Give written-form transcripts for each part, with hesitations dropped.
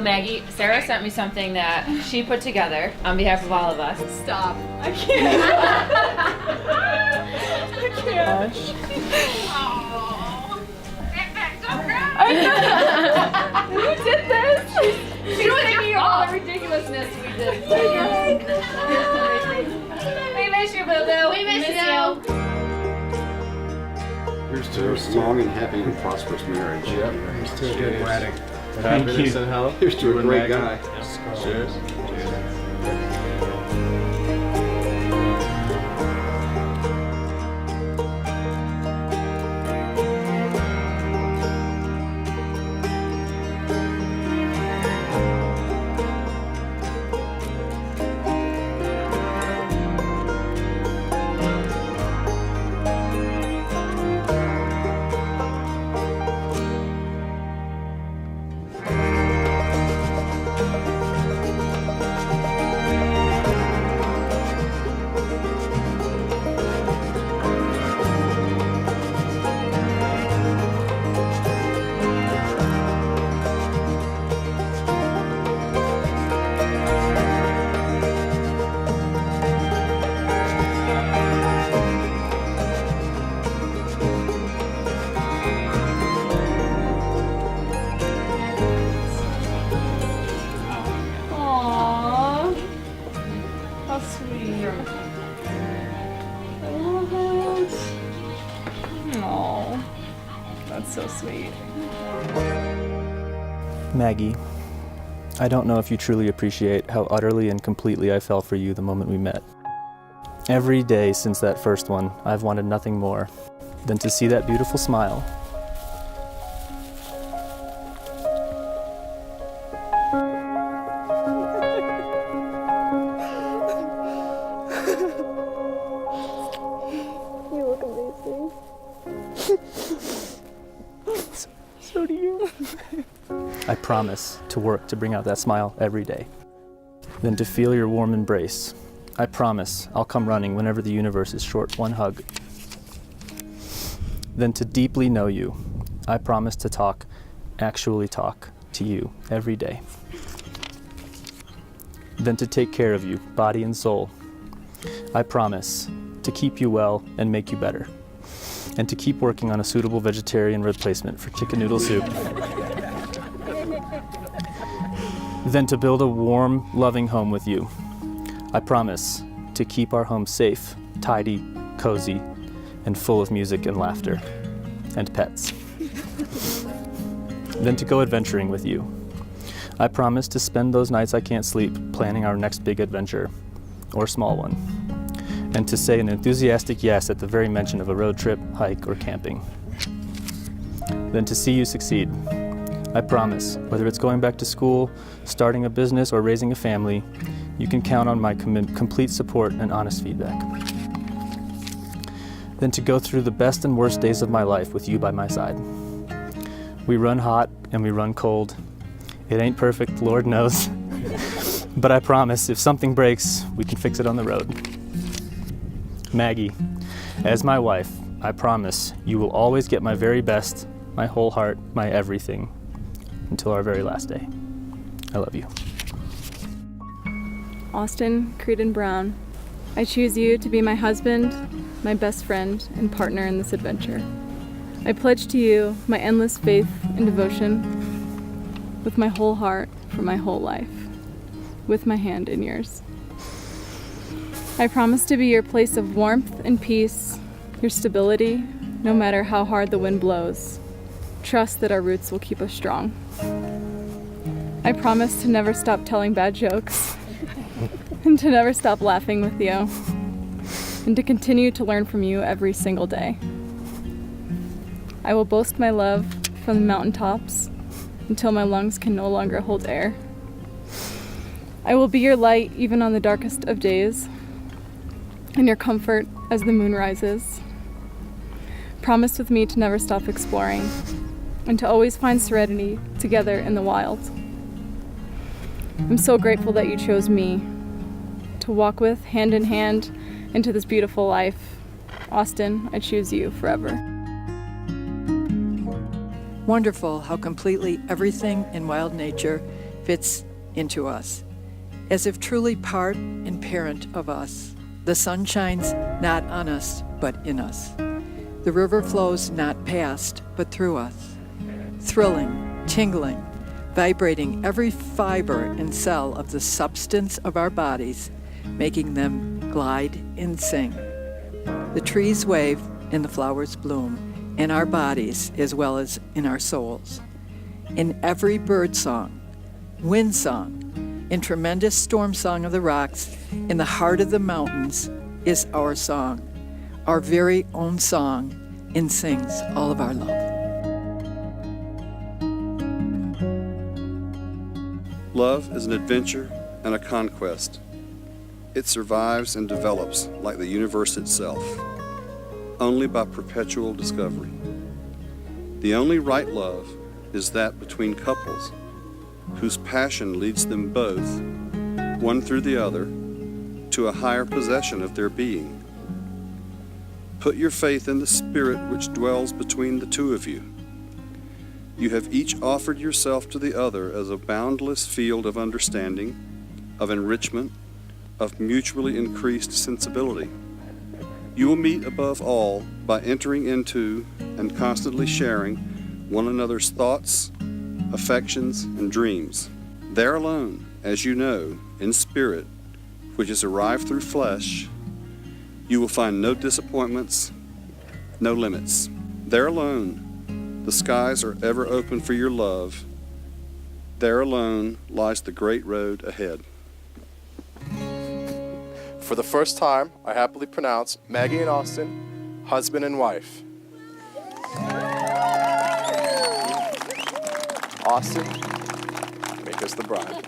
Maggie, Sarah sent me something that she put together on behalf of all of us. Stop. I can't. I can't. Who did this? She was giving you all the ridiculousness we did. We miss you, Boo-Boo. We miss you. Here's to a long and happy and prosperous marriage. Yep. Here's to a good wedding. Happiness and health. Here's to a great guy. Cheers. So sweet. Maggie, I don't know if you truly appreciate how utterly and completely I fell for you the moment we met. Every day since that first one, I've wanted nothing more than to see that beautiful smile. You look amazing. So do you. I promise to work to bring out that smile every day. Then to feel your warm embrace. I promise I'll come running whenever the universe is short one hug. Then to deeply know you. I promise to talk, actually talk to you every day. Then to take care of you, body and soul. I promise to keep you well and make you better. And to keep working on a suitable vegetarian replacement for chicken noodle soup. Then to build a warm, loving home with you. I promise to keep our home safe, tidy, cozy, and full of music and laughter, and pets. Then to go adventuring with you. I promise to spend those nights I can't sleep planning our next big adventure, or small one. And to say an enthusiastic yes at the very mention of a road trip, hike, or camping. Then to see you succeed. I promise, whether it's going back to school, starting a business, or raising a family, you can count on my complete support and honest feedback. Then to go through the best and worst days of my life with you by my side. We run hot and we run cold. It ain't perfect, Lord knows. But I promise, if something breaks, we can fix it on the road. Maggie, as my wife, I promise you will always get my very best, my whole heart, my everything, until our very last day. I love you. Austin Creedon Brown, I choose you to be my husband, my best friend, and partner in this adventure. I pledge to you my endless faith and devotion with my whole heart for my whole life, with my hand in yours. I promise to be your place of warmth and peace, your stability, no matter how hard the wind blows. Trust that our roots will keep us strong. I promise to never stop telling bad jokes, and to never stop laughing with you, and to continue to learn from you every single day. I will boast my love from the mountaintops until my lungs can no longer hold air. I will be your light even on the darkest of days, and your comfort as the moon rises. Promise with me to never stop exploring, and to always find serenity together in the wild. I'm so grateful that you chose me to walk with hand in hand into this beautiful life. Austin, I choose you forever. Wonderful how completely everything in wild nature fits into us, as if truly part and parent of us. The sun shines not on us, but in us. The river flows not past, but through us, thrilling, tingling, vibrating every fiber and cell of the substance of our bodies, making them glide and sing. The trees wave and the flowers bloom in our bodies as well as in our souls. In every bird song, wind song, and tremendous storm song of the rocks, in the heart of the mountains is our song, our very own song, and sings all of our love. Love is an adventure and a conquest. It survives and develops like the universe itself, only by perpetual discovery. The only right love is that between couples whose passion leads them both, one through the other, to a higher possession of their being. Put your faith in the spirit which dwells between the two of you. You have each offered yourself to the other as a boundless field of understanding, of enrichment, of mutually increased sensibility. You will meet above all by entering into and constantly sharing one another's thoughts, affections, and dreams. There alone, as you know, in spirit, which has arrived through flesh, you will find no disappointments, no limits. There alone, the skies are ever open for your love. There alone lies the great road ahead. For the first time, I happily pronounce Maggie and Austin husband and wife. Austin, make us the bride.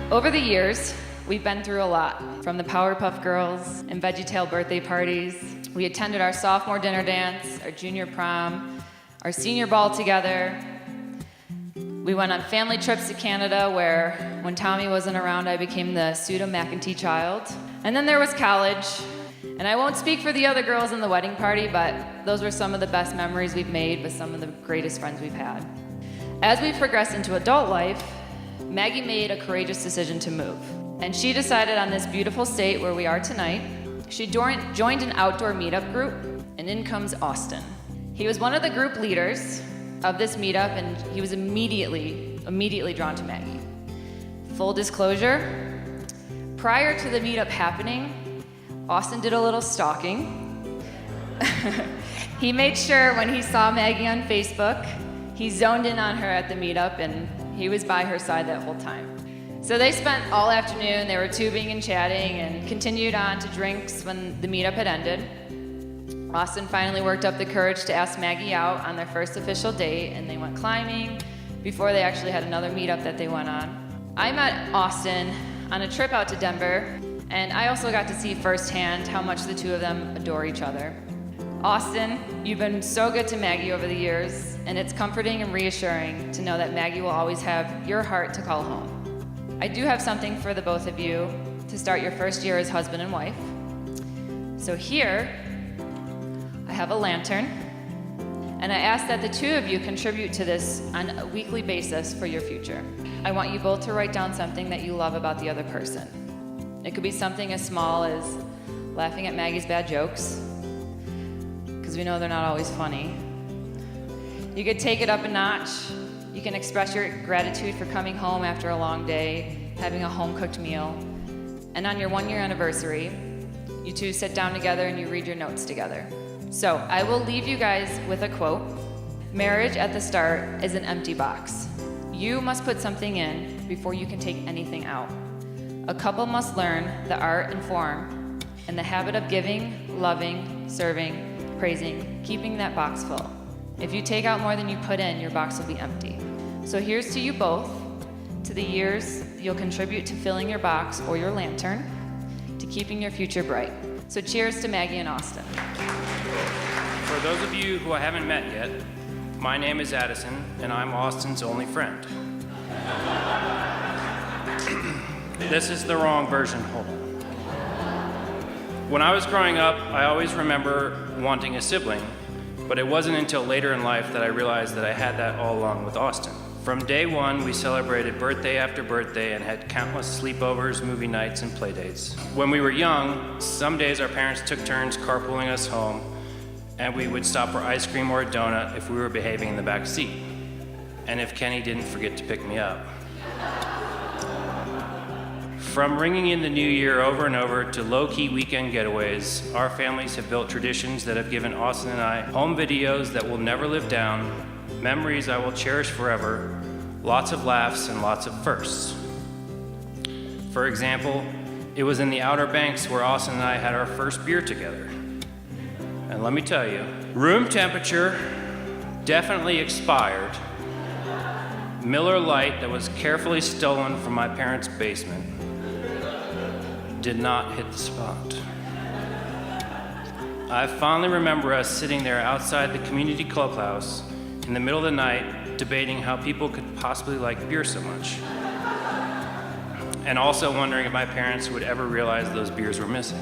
Over the years, we've been through a lot. From the Powerpuff Girls and VeggieTale birthday parties, we attended our sophomore dinner dance, our junior prom, our senior ball together. We went on family trips to Canada where, when Tommy wasn't around, I became the pseudo-McEntee child. And then there was college. And I won't speak for the other girls in the wedding party, but those were some of the best memories we've made with some of the greatest friends we've had. As we progressed into adult life, Maggie made a courageous decision to move. And she decided on this beautiful state where we are tonight. She joined an outdoor meetup group, and in comes Austin. He was one of the group leaders of this meetup, and he was immediately drawn to Maggie. Full disclosure, prior to the meetup happening, Austin did a little stalking. He made sure when he saw Maggie on Facebook, he zoned in on her at the meetup, and he was by her side that whole time. So they spent all afternoon, they were tubing and chatting, and continued on to drinks when the meetup had ended. Austin finally worked up the courage to ask Maggie out on their first official date, and they went climbing before they actually had another meetup that they went on. I met Austin on a trip out to Denver, and I also got to see firsthand how much the two of them adore each other. Austin, you've been so good to Maggie over the years, and it's comforting and reassuring to know that Maggie will always have your heart to call home. I do have something for the both of you to start your first year as husband and wife. So here, I have a lantern, and I ask that the two of you contribute to this on a weekly basis for your future. I want you both to write down something that you love about the other person. It could be something as small as laughing at Maggie's bad jokes, because we know they're not always funny. You could take it up a notch. You can express your gratitude for coming home after a long day, having a home-cooked meal. And on your 1-year anniversary, you two sit down together and you read your notes together. So I will leave you guys with a quote. Marriage at the start is an empty box. You must put something in before you can take anything out. A couple must learn the art and form and the habit of giving, loving, serving, praising, keeping that box full. If you take out more than you put in, your box will be empty. So here's to you both, to the years you'll contribute to filling your box or your lantern, to keeping your future bright. So cheers to Maggie and Austin. For those of you who I haven't met yet, my name is Addison, and I'm Austin's only friend. This is the wrong version, hold on. When I was growing up, I always remember wanting a sibling, but it wasn't until later in life that I realized that I had that all along with Austin. From day one, we celebrated birthday after birthday and had countless sleepovers, movie nights, and playdates. When we were young, some days our parents took turns carpooling us home, and we would stop for ice cream or a donut if we were behaving in the back seat, and if Kenny didn't forget to pick me up. From ringing in the new year over and over to low-key weekend getaways, our families have built traditions that have given Austin and I home videos that will never live down, memories I will cherish forever, lots of laughs and lots of firsts. For example, it was in the Outer Banks where Austin and I had our first beer together. And let me tell you, room temperature, definitely expired, Miller Lite that was carefully stolen from my parents' basement, did not hit the spot. I fondly remember us sitting there outside the community clubhouse in the middle of the night, debating how people could possibly like beer so much. And also wondering if my parents would ever realize those beers were missing.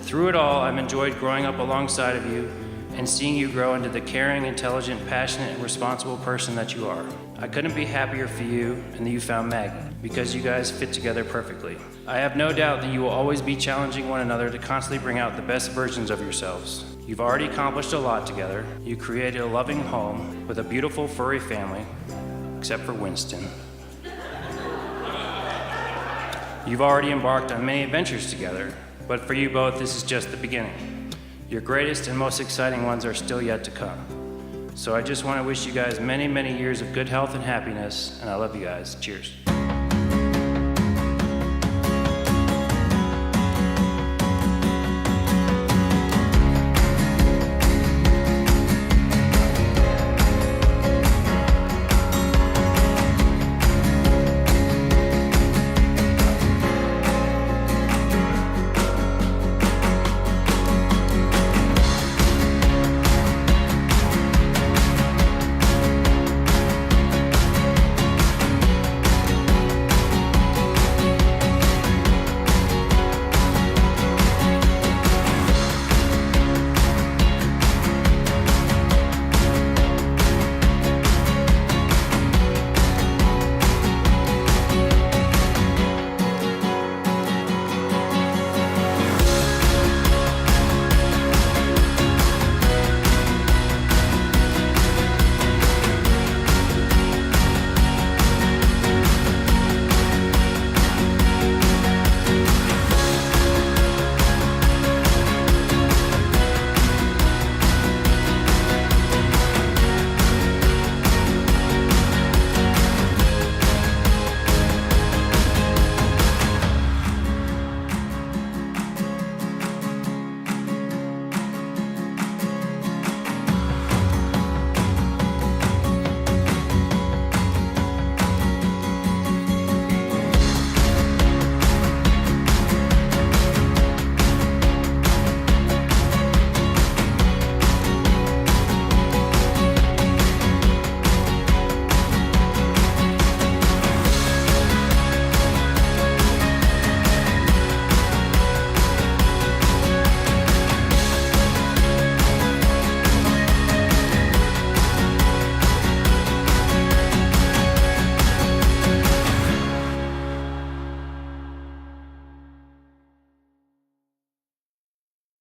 Through it all, I've enjoyed growing up alongside of you and seeing you grow into the caring, intelligent, passionate, and responsible person that you are. I couldn't be happier for you and that you found Maggie, because you guys fit together perfectly. I have no doubt that you will always be challenging one another to constantly bring out the best versions of yourselves. You've already accomplished a lot together. You created a loving home with a beautiful furry family, except for Winston. You've already embarked on many adventures together, but for you both, this is just the beginning. Your greatest and most exciting ones are still yet to come. So I just want to wish you guys many, many years of good health and happiness, and I love you guys. Cheers.